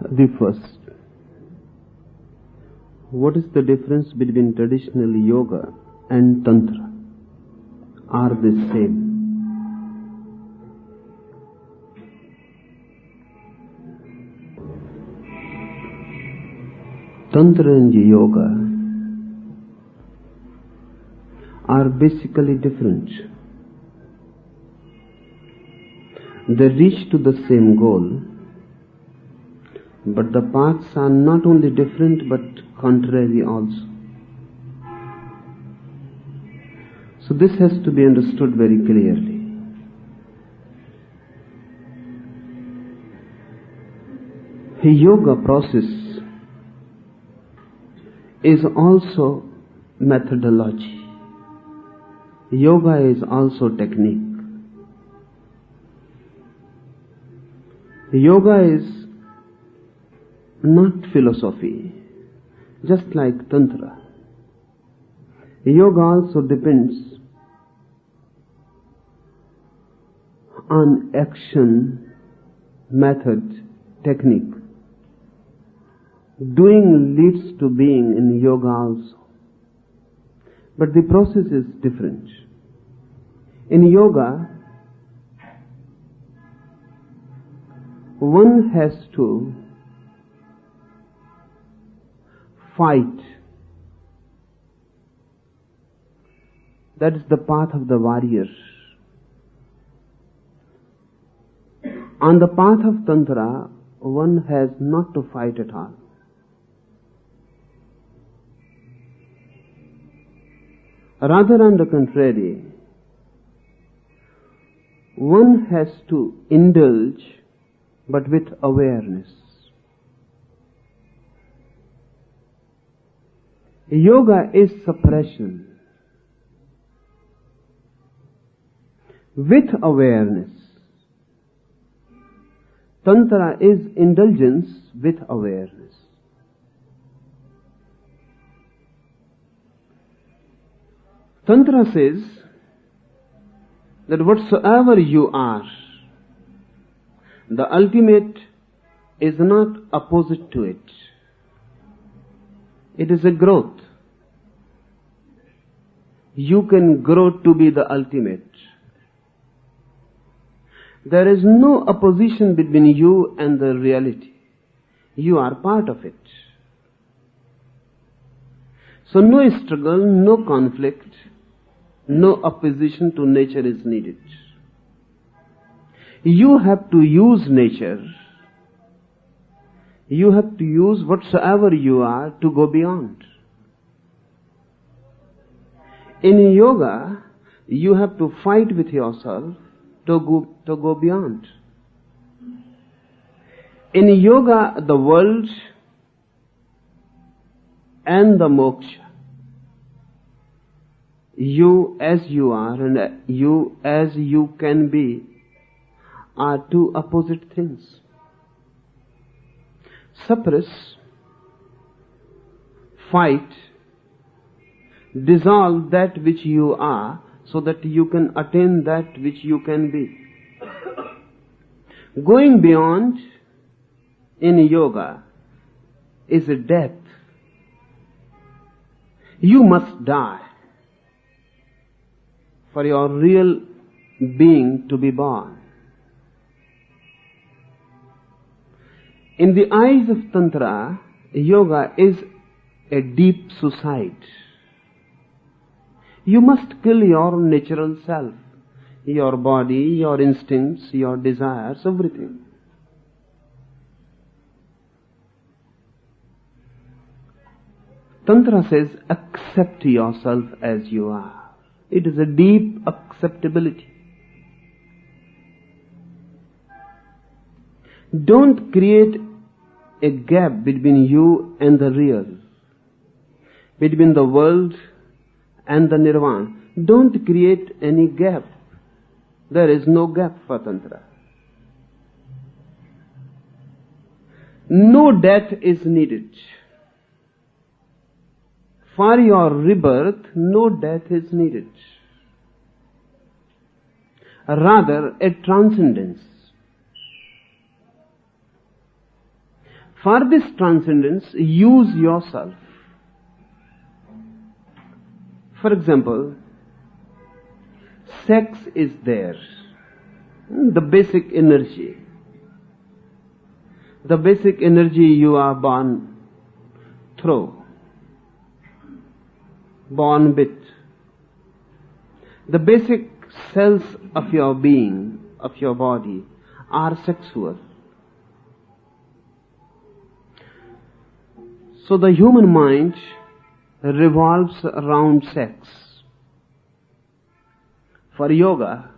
The first, what is the difference between traditional yoga and Tantra? Are they same? Tantra and yoga are basically different. They reach to the same goal, but the paths are not only different but contrary also. So this has to be understood very clearly. A yoga process is also methodology. Yoga is also technique. Yoga is not philosophy, just like Tantra. Yoga also depends on action, method, technique. Doing leads to being in yoga also. But the process is different. In yoga, one has to fight. That is the path of the warrior. On the path of Tantra, one has not to fight at all. Rather, on the contrary, one has to indulge, but with awareness. Yoga is suppression with awareness. Tantra is indulgence with awareness. Tantra says that whatsoever you are, the ultimate is not opposite to it. It is a growth. You can grow to be the ultimate. There is no opposition between you and the reality. You are part of it. So no struggle, no conflict, no opposition to nature is needed. You have to use nature. You have to use whatsoever you are to go beyond. In yoga, you have to fight with yourself to go beyond. In yoga, the world and the moksha, you as you are and you as you can be, are two opposite things. Suppress, fight, dissolve that which you are so that you can attain that which you can be. Going beyond in yoga is a death. You must die for your real being to be born. In the eyes of Tantra, yoga is a deep suicide. You must kill your natural self, your body, your instincts, your desires, everything. Tantra says, accept yourself as you are. It is a deep acceptability. Don't create a gap between you and the real, between the world and the nirvana. Don't create any gap. There is no gap for Tantra. No death is needed. For your rebirth, no death is needed. Rather, a transcendence. For this transcendence, use yourself. For example, sex is there, the basic energy. The basic energy you are born through, born with. The basic cells of your being, of your body, are sexual. So the human mind revolves around sex. For yoga,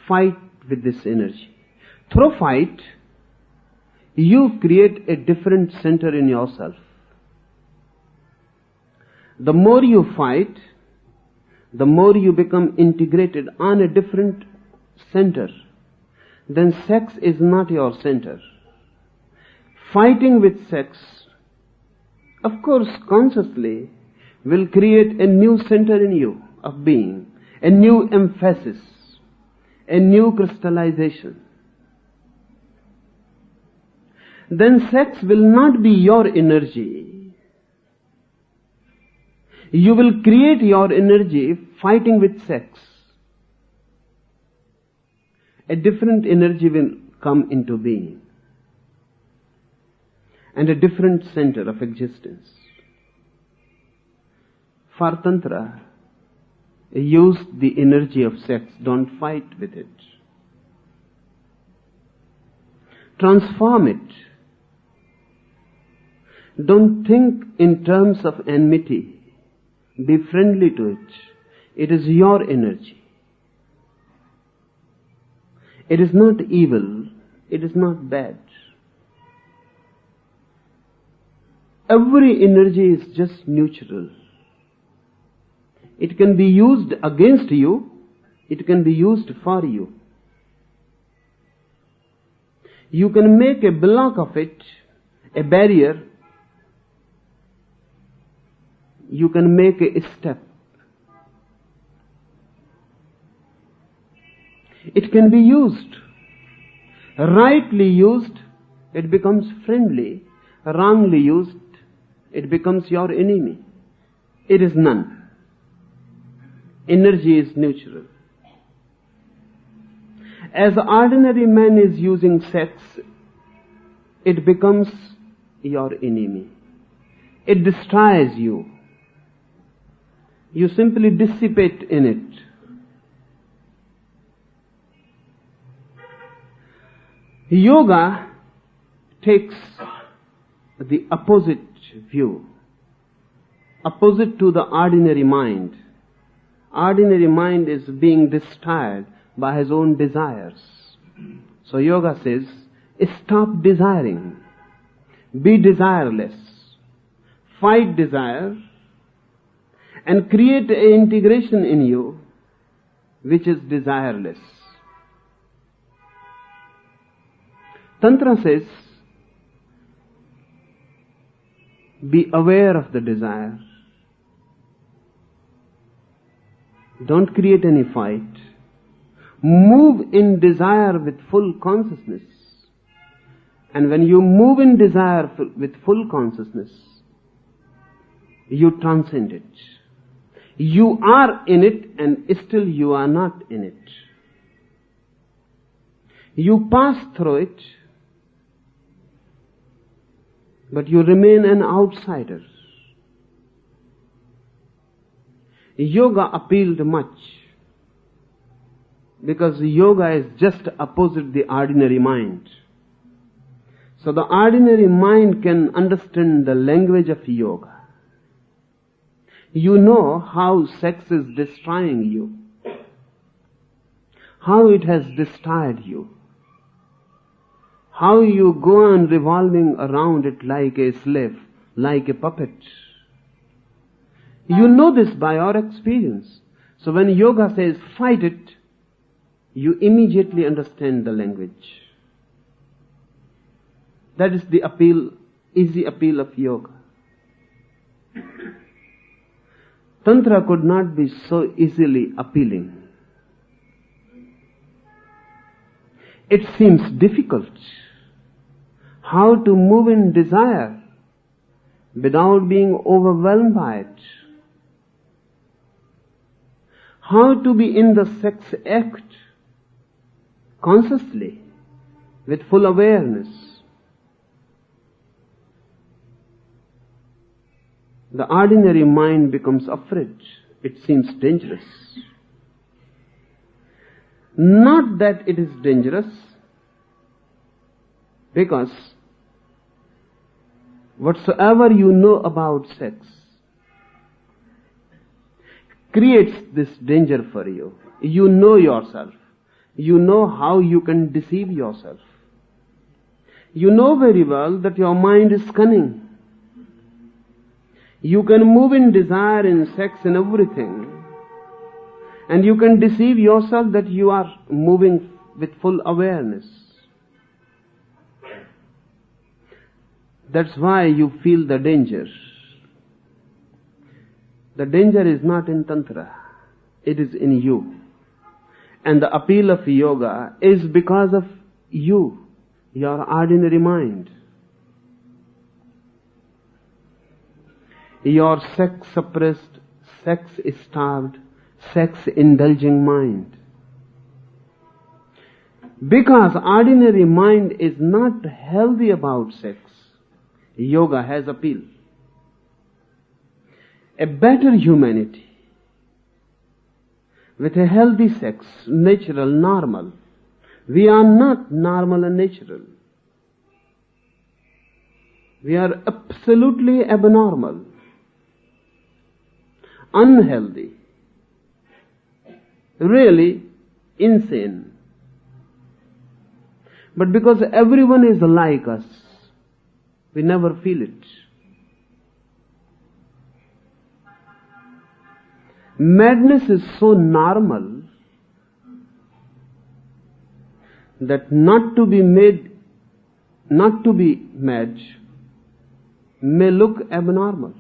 fight with this energy. Through fight, you create a different center in yourself. The more you fight, the more you become integrated on a different center. Then sex is not your center. Fighting with sex, of course, consciously, will create a new center in you of being, a new emphasis, a new crystallization. Then sex will not be your energy. You will create your energy fighting with sex. A different energy will come into being, and a different center of existence. For Tantra, use the energy of sex, don't fight with it. Transform it. Don't think in terms of enmity. Be friendly to it. It is your energy. It is not evil. It is not bad. Every energy is just neutral. It can be used against you. It can be used for you. You can make a block of it, a barrier. You can make a step. It can be used. Rightly used, it becomes friendly. Wrongly used, it becomes your enemy. It is none. Energy is neutral. As ordinary man is using sex, it becomes your enemy. It destroys you. You simply dissipate in it. Yoga takes the opposite view, opposite to the ordinary mind. Ordinary mind is being destroyed by his own desires. So yoga says, stop desiring. Be desireless. Fight desire and create an integration in you which is desireless. Tantra says, be aware of the desire. Don't create any fight. Move in desire with full consciousness. And when you move in desire with full consciousness, you transcend it. You are in it and still you are not in it. You pass through it, but you remain an outsider. Yoga appealed much because yoga is just opposite the ordinary mind. So the ordinary mind can understand the language of yoga. You know how sex is destroying you, how it has destroyed you, how you go on revolving around it like a slave, like a puppet. You know this by your experience. So when yoga says fight it, you immediately understand the language. That is the appeal, easy appeal of yoga. Tantra could not be so easily appealing. It seems difficult. how to move in desire without being overwhelmed by it, how to be in the sex act consciously with full awareness. The ordinary mind becomes afraid. It seems dangerous. Not that it is dangerous, because whatsoever you know about sex creates this danger for you. You know yourself. You know how you can deceive yourself. You know very well that your mind is cunning. You can move in desire, in sex, in everything, and you can deceive yourself that you are moving with full awareness. That's why you feel the danger. The danger is not in Tantra, it is in you. And the appeal of yoga is because of you, your ordinary mind. Your sex-suppressed, sex-starved, sex-indulging mind. Because ordinary mind is not healthy about sex, yoga has appeal. A better humanity with a healthy sex, natural, normal. We are not normal and natural. We are absolutely abnormal, unhealthy, really insane. But because everyone is like us, we never feel it. Madness is so normal that not to be mad may look abnormal.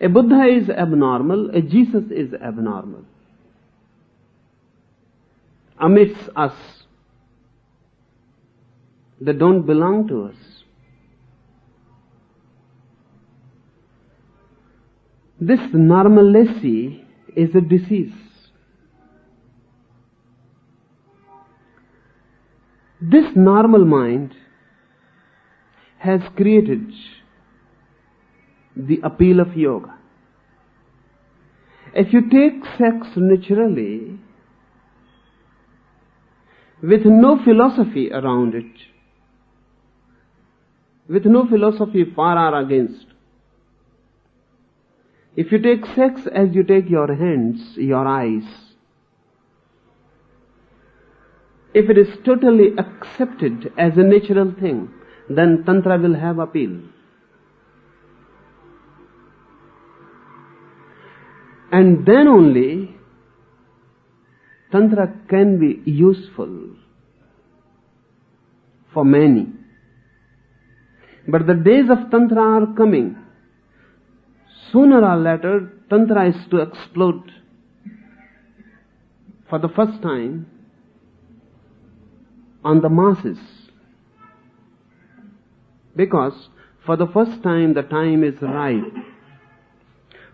A Buddha is abnormal, a Jesus is abnormal. Amidst us, they don't belong to us. This normalcy is a disease. This normal mind has created the appeal of yoga. If you take sex naturally, with no philosophy around it, with no philosophy for or against, if you take sex as you take your hands, your eyes, if it is totally accepted as a natural thing, then Tantra will have appeal. And then only Tantra can be useful for many. But the days of Tantra are coming. Sooner or later, Tantra is to explode for the first time on the masses. Because for the first time the time is ripe.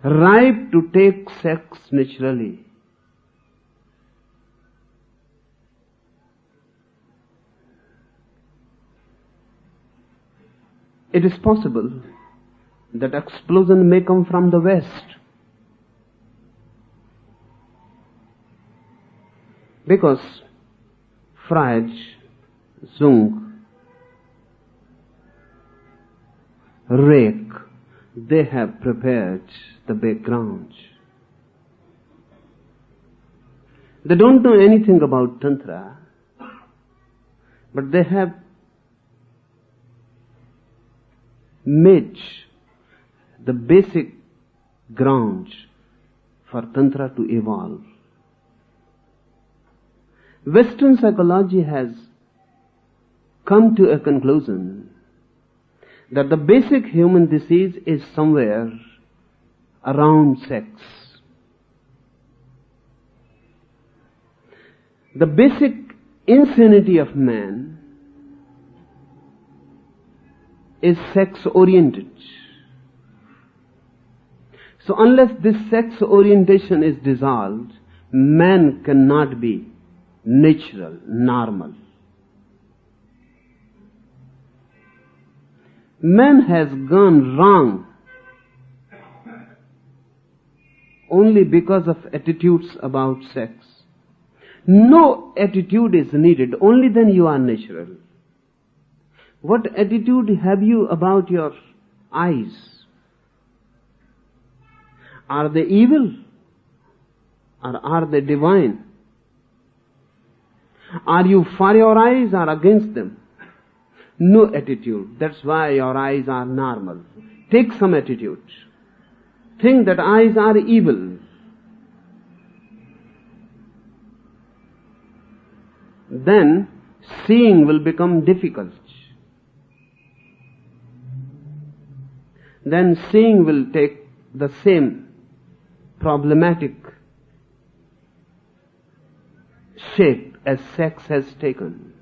Ripe to take sex naturally. It is possible that explosion may come from the West. Because Freud, Jung, Reich, they have prepared the background. They don't know anything about Tantra, but they have made the basic ground for Tantra to evolve. Western psychology has come to a conclusion that the basic human disease is somewhere around sex. The basic insanity of man is sex-oriented. So unless this sex orientation is dissolved, man cannot be natural, normal. Man has gone wrong only because of attitudes about sex. No attitude is needed, only then you are natural. What attitude have you about your eyes? Are they evil or are they divine? Are you for your eyes or against them? No attitude. That's why your eyes are normal. Take some attitude. Think that eyes are evil. Then seeing will become difficult. Then seeing will take the same problematic shape as sex has taken.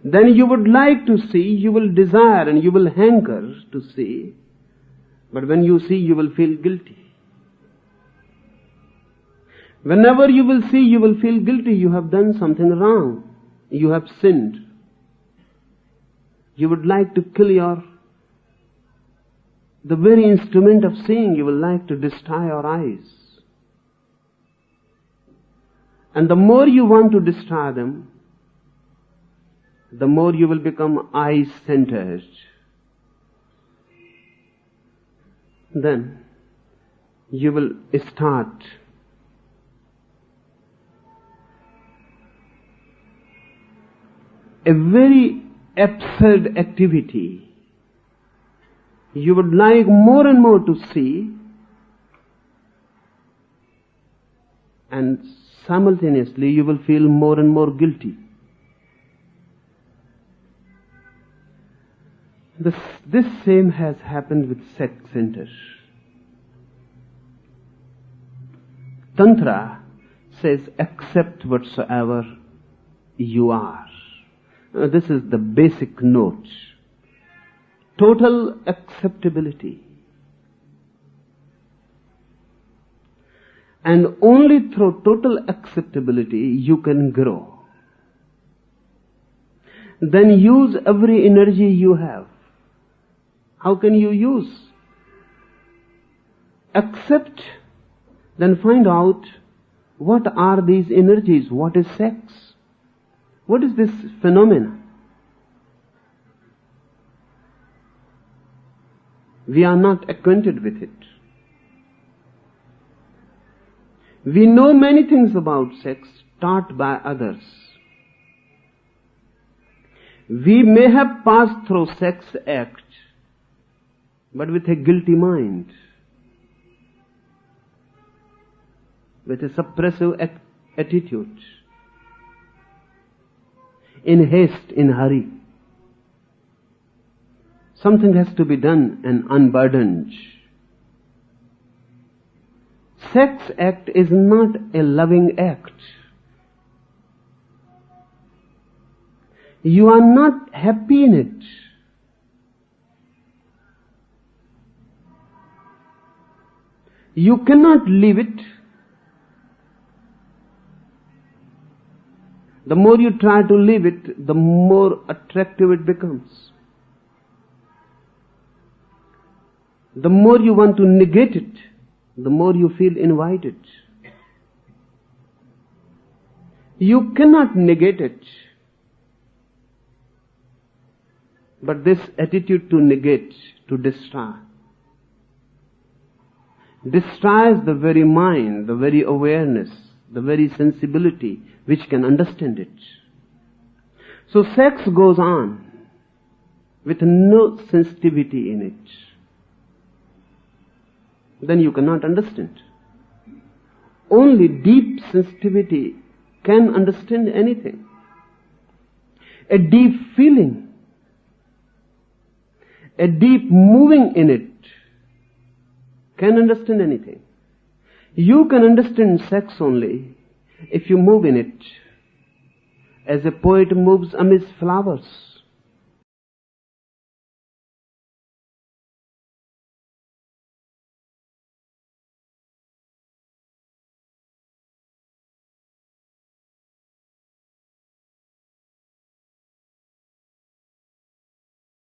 Then you would like to see, you will desire and you will hanker to see, but when you see you will feel guilty. Whenever you will see you will feel guilty, you have done something wrong, you have sinned. You would like to kill the very instrument of seeing, you will like to destroy your eyes. And the more you want to destroy them, the more you will become eye-centered. Then you will start a very absurd activity. You would like more and more to see, and simultaneously you will feel more and more guilty. This same has happened with sex centers. Tantra says, accept whatsoever you are. This is the basic note. Total acceptability. And only through total acceptability you can grow. Then use every energy you have. How can you use? Accept, then find out what are these energies, what is sex, what is this phenomenon. We are not acquainted with it. We know many things about sex taught by others. We may have passed through sex act, but with a guilty mind, with a suppressive attitude, in haste, in hurry. Something has to be done and unburdened. Sex act is not a loving act. You are not happy in it. You cannot leave it. The more you try to leave it, the more attractive it becomes. The more you want to negate it, the more you feel invited. You cannot negate it. But this attitude to negate, to destroy, destroys the very mind, the very awareness, the very sensibility which can understand it. So sex goes on with no sensitivity in it. Then you cannot understand. Only deep sensitivity can understand anything. A deep feeling, a deep moving in it can understand anything. You can understand sex only if you move in it as a poet moves amidst flowers.